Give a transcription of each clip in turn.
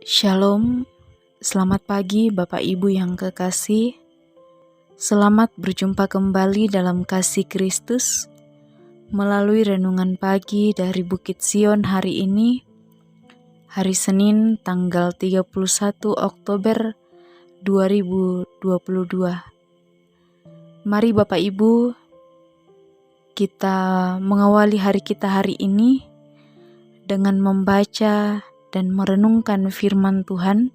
Shalom, selamat pagi Bapak Ibu yang kekasih. Selamat berjumpa kembali dalam kasih Kristus melalui renungan pagi dari Bukit Sion hari ini, hari Senin tanggal 31 Oktober 2022. Mari Bapak Ibu, kita mengawali hari kita hari ini dengan membaca dan merenungkan firman Tuhan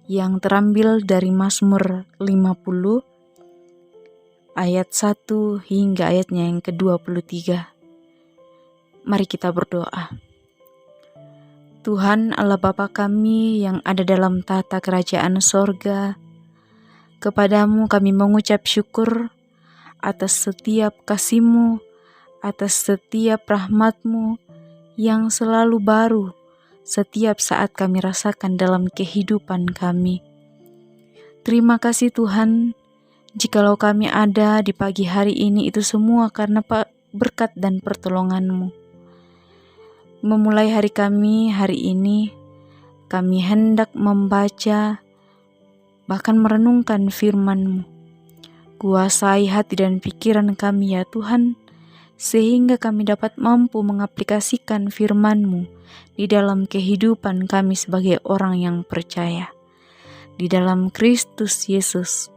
yang terambil dari Mazmur 50 ayat 1 hingga ayatnya yang ke-23. Mari kita berdoa. Tuhan Allah Bapa kami yang ada dalam tata kerajaan sorga, kepadamu kami mengucap syukur atas setiap kasih-Mu, atas setiap rahmat-Mu yang selalu baru setiap saat kami rasakan dalam kehidupan kami. Terima kasih Tuhan, jikalau kami ada di pagi hari ini itu semua karena berkat dan pertolongan-Mu. Memulai hari kami hari ini, kami hendak membaca, bahkan merenungkan firman-Mu. Kuasai hati dan pikiran kami ya Tuhan, sehingga kami dapat mampu mengaplikasikan firman-Mu di dalam kehidupan kami sebagai orang yang percaya. Di dalam Kristus Yesus,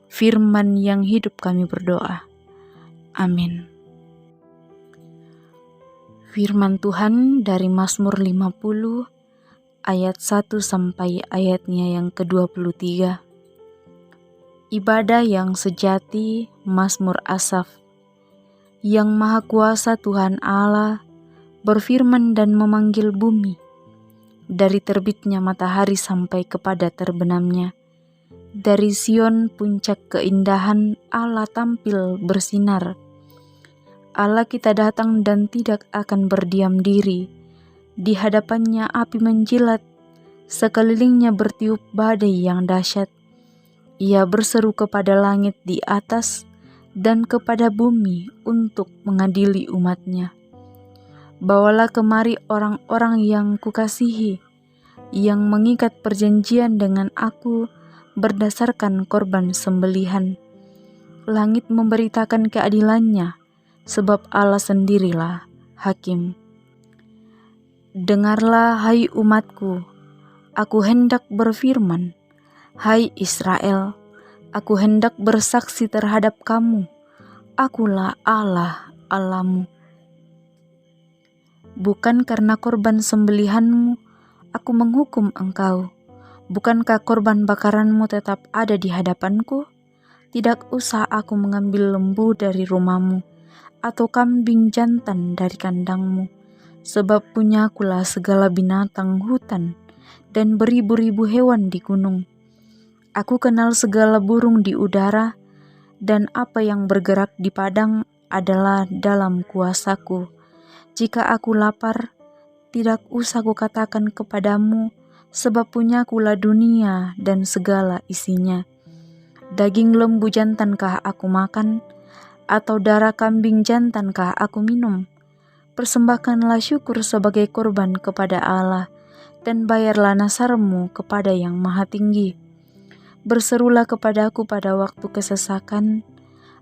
firman yang hidup kami berdoa. Amin. Firman Tuhan dari Mazmur 50 ayat 1 sampai ayatnya yang ke-23. Ibadah yang sejati, Mazmur Asaf. Yang Maha Kuasa Tuhan Allah berfirman dan memanggil bumi, dari terbitnya matahari sampai kepada terbenamnya. Dari Sion puncak keindahan Allah tampil bersinar. Allah kita datang dan tidak akan berdiam diri. Di hadapannya api menjilat, sekelilingnya bertiup badai yang dahsyat. Ia berseru kepada langit di atas dan kepada bumi untuk mengadili umatnya. Bawalah kemari orang-orang yang kukasihi, yang mengikat perjanjian dengan aku berdasarkan korban sembelihan. Langit memberitakan keadilannya, sebab Allah sendirilah hakim. Dengarlah hai umatku, aku hendak berfirman. Hai Israel, aku hendak bersaksi terhadap kamu. Akulah Allah, Allahmu. Bukan karena korban sembelihanmu, aku menghukum engkau. Bukankah korban bakaranmu tetap ada di hadapanku? Tidak usah aku mengambil lembu dari rumahmu, atau kambing jantan dari kandangmu. Sebab punyakulah segala binatang hutan, dan beribu-ribu hewan di gunung. Aku kenal segala burung di udara, dan apa yang bergerak di padang adalah dalam kuasaku. Jika aku lapar, tidak usah kukatakan kepadamu, sebab punyakulah dunia dan segala isinya. Daging lembu jantankah aku makan, atau darah kambing jantankah aku minum? Persembahkanlah syukur sebagai korban kepada Allah, dan bayarlah nasarmu kepada Yang Maha Tinggi. Berserulah kepadaku pada waktu kesesakan,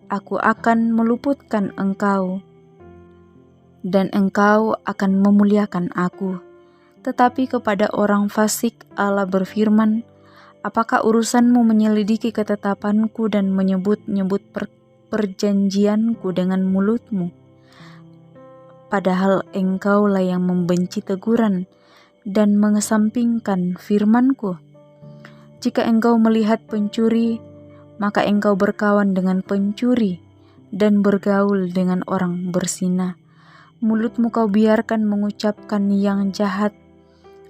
aku akan meluputkan engkau, dan engkau akan memuliakan aku. Tetapi kepada orang fasik Allah berfirman, apakah urusanmu menyelidiki ketetapanku dan menyebut-nyebut perjanjianku dengan mulutmu? Padahal engkaulah yang membenci teguran dan mengesampingkan firmanku. Jika engkau melihat pencuri, maka engkau berkawan dengan pencuri dan bergaul dengan orang berzina. Mulutmu kau biarkan mengucapkan yang jahat,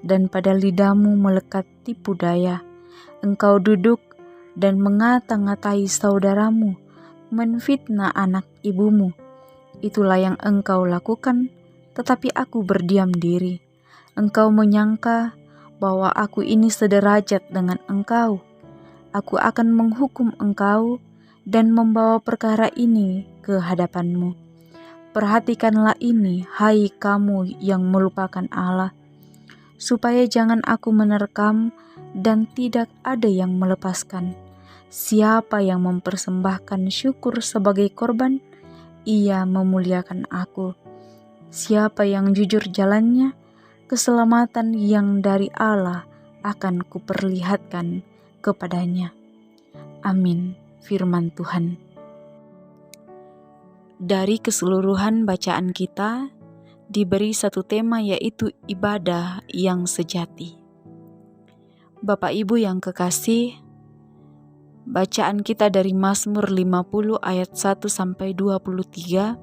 dan pada lidahmu melekat tipu daya. Engkau duduk dan mengata-ngatai saudaramu, menfitnah anak ibumu. Itulah yang engkau lakukan, tetapi aku berdiam diri. Engkau menyangka bahwa aku ini sederajat dengan engkau. Aku akan menghukum engkau dan membawa perkara ini ke hadapanmu. Perhatikanlah ini, hai kamu yang melupakan Allah. supaya jangan aku menerkam dan tidak ada yang melepaskan. Siapa yang mempersembahkan syukur sebagai korban, ia memuliakan aku. Siapa yang jujur jalannya, keselamatan yang dari Allah akan kuperlihatkan kepadanya. Amin. Firman Tuhan. Dari keseluruhan bacaan kita, diberi satu tema, yaitu ibadah yang sejati. Bapak Ibu yang kekasih, bacaan kita dari Mazmur 50 ayat 1-23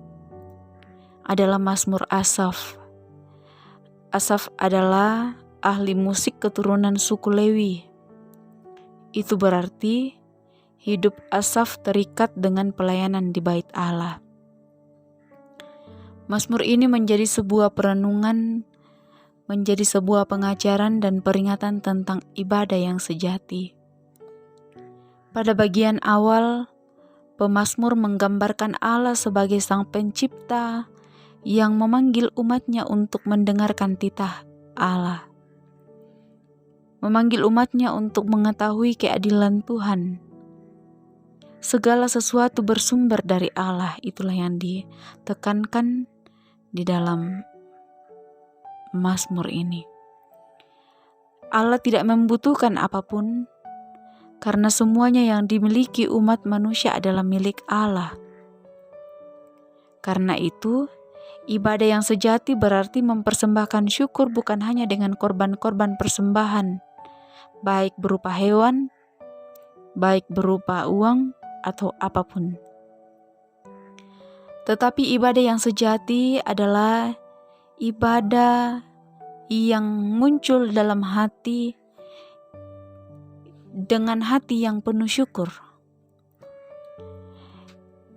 adalah Mazmur Asaf. Asaf adalah ahli musik keturunan suku Lewi. Itu berarti hidup Asaf terikat dengan pelayanan di bait Allah. Mazmur ini menjadi sebuah perenungan, menjadi sebuah pengajaran dan peringatan tentang ibadah yang sejati. Pada bagian awal, pemazmur menggambarkan Allah sebagai Sang Pencipta yang memanggil umatnya untuk mendengarkan titah Allah. Memanggil umatnya untuk mengetahui keadilan Tuhan. Segala sesuatu bersumber dari Allah, itulah yang ditekankan di dalam Mazmur ini. Allah tidak membutuhkan apapun, karena semuanya yang dimiliki umat manusia adalah milik Allah. Karena itu, ibadah yang sejati berarti mempersembahkan syukur bukan hanya dengan korban-korban persembahan, baik berupa hewan, baik berupa uang, atau apapun. Tetapi ibadah yang sejati adalah ibadah yang muncul dalam hati dengan hati yang penuh syukur.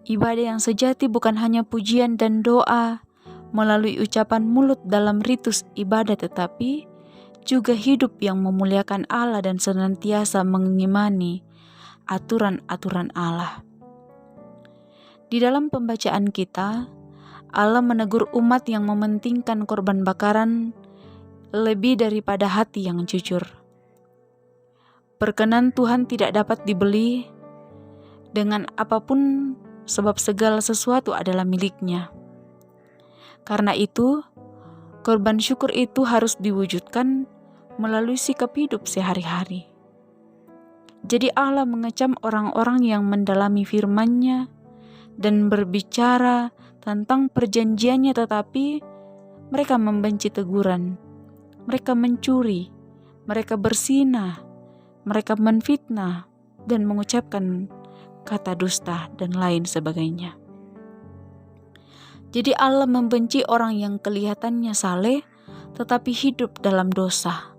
Ibadah yang sejati bukan hanya pujian dan doa melalui ucapan mulut dalam ritus ibadah, tetapi juga hidup yang memuliakan Allah dan senantiasa mengimani aturan-aturan Allah. Di dalam pembacaan kita, Allah menegur umat yang mementingkan korban bakaran lebih daripada hati yang jujur. Perkenan Tuhan tidak dapat dibeli dengan apapun, sebab segala sesuatu adalah milik-Nya. Karena itu, korban syukur itu harus diwujudkan melalui sikap hidup sehari-hari. Jadi Allah mengecam orang-orang yang mendalami firman-Nya dan berbicara tentang perjanjiannya, tetapi mereka membenci teguran, mereka mencuri, mereka berzinah, mereka menfitnah dan mengucapkan kata dusta dan lain sebagainya. Jadi Allah membenci orang yang kelihatannya saleh tetapi hidup dalam dosa,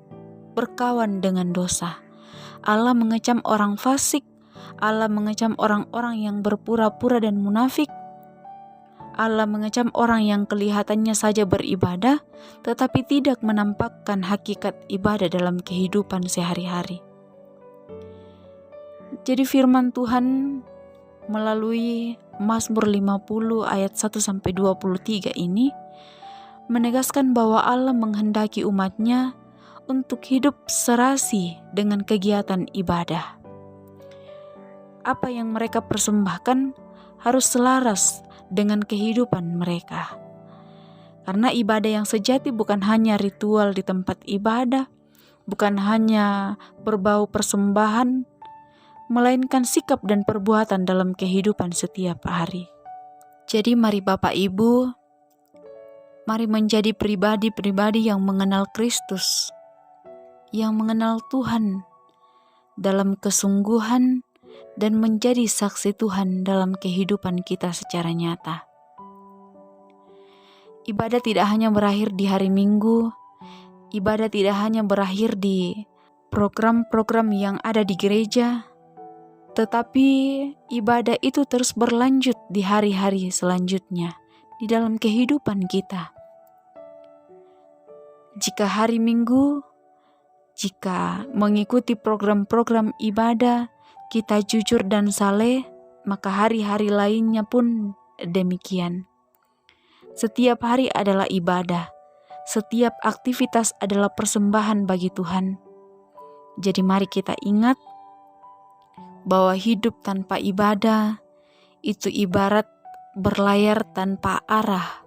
berkawan dengan dosa. Allah mengecam orang fasik, Allah mengecam orang-orang yang berpura-pura dan munafik. Allah mengecam orang yang kelihatannya saja beribadah tetapi tidak menampakkan hakikat ibadah dalam kehidupan sehari-hari. Jadi firman Tuhan melalui Mazmur 50 ayat 1-23 ini menegaskan bahwa Allah menghendaki umatnya untuk hidup serasi dengan kegiatan ibadah. Apa yang mereka persembahkan harus selaras dengan kehidupan mereka. Karena ibadah yang sejati bukan hanya ritual di tempat ibadah, bukan hanya berbau persembahan, melainkan sikap dan perbuatan dalam kehidupan setiap hari. Jadi mari Bapak Ibu, mari menjadi pribadi-pribadi yang mengenal Kristus, yang mengenal Tuhan dalam kesungguhan dan menjadi saksi Tuhan dalam kehidupan kita secara nyata. Ibadah tidak hanya berakhir di hari Minggu, ibadah tidak hanya berakhir di program-program yang ada di gereja, tetapi ibadah itu terus berlanjut di hari-hari selanjutnya, di dalam kehidupan kita. Jika hari Minggu, jika mengikuti program-program ibadah, kita jujur dan saleh, maka hari-hari lainnya pun demikian. Setiap hari adalah ibadah, Setiap aktivitas adalah persembahan bagi Tuhan. Jadi mari kita ingat bahwa hidup tanpa ibadah itu ibarat berlayar tanpa arah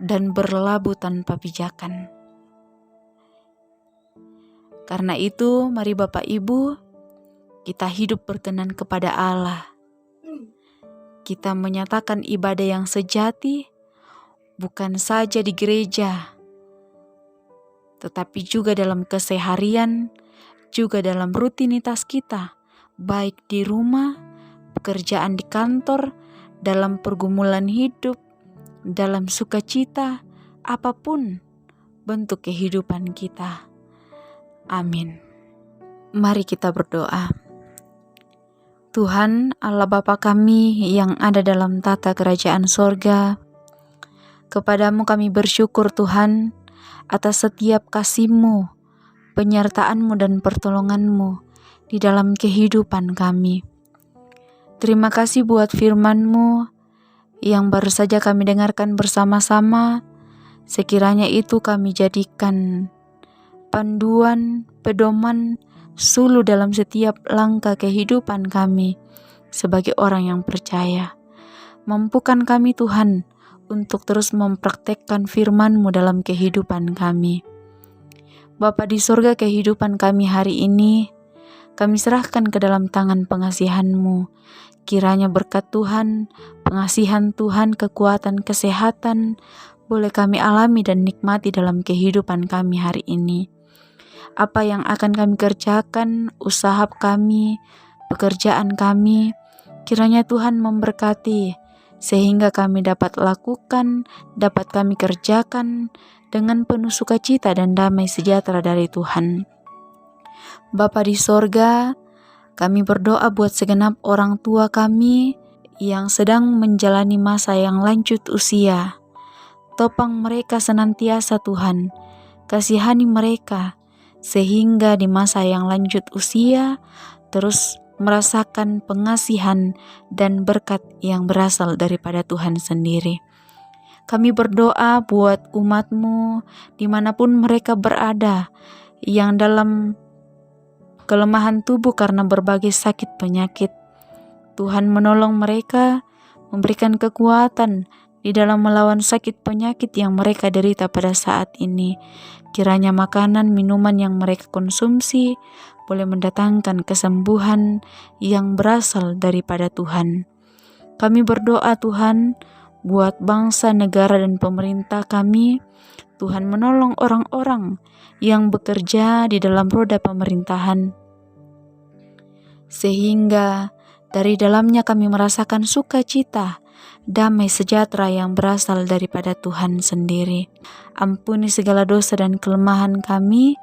dan berlabuh tanpa pijakan. Karena itu, mari Bapak Ibu, kita hidup berkenan kepada Allah. Kita menyatakan ibadah yang sejati, bukan saja di gereja, tetapi juga dalam keseharian, juga dalam rutinitas kita, baik di rumah, pekerjaan di kantor, dalam pergumulan hidup, dalam sukacita, apapun bentuk kehidupan kita. Amin. Mari kita berdoa. Tuhan Allah Bapa kami yang ada dalam tata kerajaan sorga, kepadamu kami bersyukur Tuhan atas setiap kasih-Mu, penyertaan-Mu dan pertolongan-Mu di dalam kehidupan kami. Terima kasih buat firman-Mu yang baru saja kami dengarkan bersama-sama. Sekiranya itu kami jadikan panduan, pedoman, suluh dalam setiap langkah kehidupan kami sebagai orang yang percaya. Mampukan kami Tuhan untuk terus mempraktekkan firman-Mu dalam kehidupan kami. Bapa di sorga, kehidupan kami hari ini kami serahkan ke dalam tangan pengasihan-Mu. Kiranya berkat Tuhan, pengasihan Tuhan, kekuatan, kesehatan boleh kami alami dan nikmati dalam kehidupan kami hari ini. Apa yang akan kami kerjakan, usaha kami, pekerjaan kami, kiranya Tuhan memberkati sehingga kami dapat lakukan, dapat kami kerjakan dengan penuh sukacita dan damai sejahtera dari Tuhan. Bapa di sorga, kami berdoa buat segenap orang tua kami yang sedang menjalani masa yang lanjut usia. Topang mereka senantiasa Tuhan, kasihani mereka, sehingga di masa yang lanjut usia terus merasakan pengasihan dan berkat yang berasal daripada Tuhan sendiri. Kami berdoa buat umat-Mu dimanapun mereka berada, yang dalam kelemahan tubuh karena berbagai sakit penyakit. Tuhan menolong mereka, memberikan kekuatan di dalam melawan sakit penyakit yang mereka derita pada saat ini. Kiranya makanan, minuman yang mereka konsumsi boleh mendatangkan kesembuhan yang berasal daripada Tuhan. Kami berdoa Tuhan buat bangsa, negara dan pemerintah kami. Tuhan menolong orang-orang yang bekerja di dalam roda pemerintahan, sehingga dari dalamnya kami merasakan sukacita, damai sejahtera yang berasal daripada Tuhan sendiri. Ampuni segala dosa dan kelemahan kami.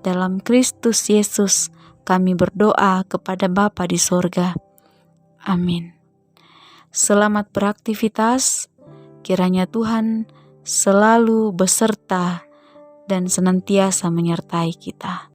Dalam Kristus Yesus kami berdoa kepada Bapa di sorga. Amin. Selamat beraktivitas. Kiranya Tuhan selalu beserta dan senantiasa menyertai kita.